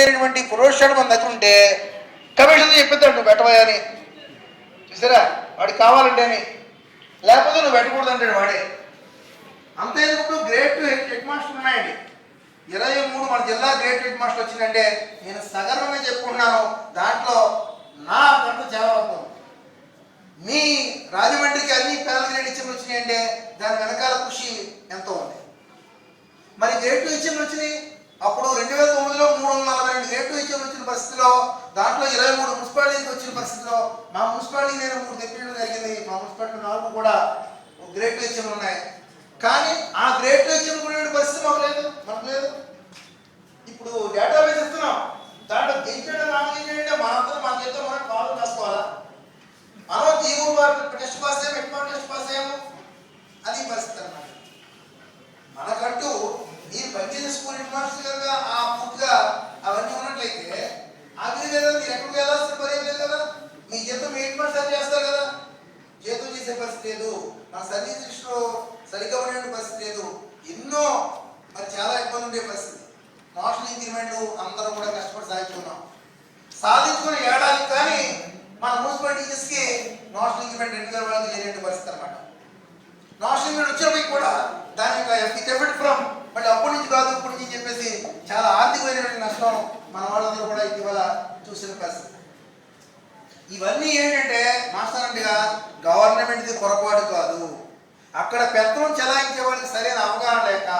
అయినటువంటి పురోషుడు మన దగ్గర ఉంటే కమిషన్ చెప్పిద్దాడు నువ్వు పెట్టవని, చూసారా వాడికి కావాలంటే అని, లేకపోతే నువ్వు పెట్టకూడదు అంటాడు వాడే. అంతేందుకు గ్రేట్ హెడ్ మాస్టర్ ఉన్నాయండి 23 మన జిల్లా గ్రేట్ హెడ్ మాస్టర్ వచ్చిందంటే నేను సగర్వంగా చెప్పుకుంటున్నాను. దాంట్లో నా గంట జవాబు. మీ రాజమండ్రికి అన్ని పేద గ్రేడ్ హెచ్ఎంలు వచ్చినాయంటే దాని వెనకాల కృషి ఎంతో ఉంది. మరి గ్రేట్ హెచ్ఎంలు వచ్చినాయి అప్పుడు 2009లో 342 గ్రేట్ హెచ్ఎంలు వచ్చిన పరిస్థితిలో దాంట్లో 23 మున్సిపాలిటీకి వచ్చిన పరిస్థితిలో మా మున్సిపాలిటీ నేను 3 తెప్పించడం జరిగింది. మా మున్సిపాలిటీ 4 కూడా గ్రేట్ హెచ్ఎంలు ఉన్నాయి. కానీ ఆ గ్రేట్ హెచ్ఎం కూడా పరిస్థితి మనకు లేదు. ఇప్పుడు డేటాబేస్ ఇస్తున్నాం, దాంట్లో గెలిచడం నామినేషన్ మనంతా మన చేతితో మనం కాలు రాసుకోవాలా, మనం ఈ ఊరు వారు టెస్ట్ పాస్ అయ్యాము, ఎటువంటి టెస్ట్ పాస్ అయ్యాము, అది పరిస్థితి అన్నమాట. మనకంటూ మీరు పనిచేసే స్కూల్ హెడ్ మాస్టర్ కనుక ఆ పూర్తిగా అవన్నీ ఉన్నట్లయితే అది లేదా మీరు ఎక్కడికి వెళ్ళాల్సిన పని లేదు కదా. మీ జీతం మీ హెడ్ మాస్టర్ చేస్తారు కదా, జీతం చేసే పరిస్థితి లేదు. మన సర్వీస్ దృష్టిలో సరిగ్గా ఉండే పరిస్థితి లేదు. ఎన్నో మరి చాలా ఇబ్బంది ఉండే పరిస్థితి. నేషనల్ ఇంక్రిమెంట్ అందరూ కూడా కష్టపడి సాధించుకున్న ఏడాది కానీ మన మున్సిపల్ టీచర్స్కి నేషనల్ ఇంక్రిమెంట్ 2000 వాళ్ళకి లేని పరిస్థితి అనమాట. నేషనల్ ఇంక్రిమెంట్ వచ్చినప్పటికి కూడా దాని యొక్క ఫ్రమ్ మళ్ళీ అప్పటి నుంచి కాదు ఇప్పటి నుంచి చెప్పేసి చాలా ఆర్థికమైనటువంటి నష్టం మన వాళ్ళందరూ కూడా ఇటీవల చూసిన పరిస్థితి. ఇవన్నీ ఏంటంటే మాస్టర్గా గవర్నమెంట్ది పొరపాటు కాదు, అక్కడ పెత్తనం చెలాయించే వాళ్ళకి సరైన అవగాహన లేక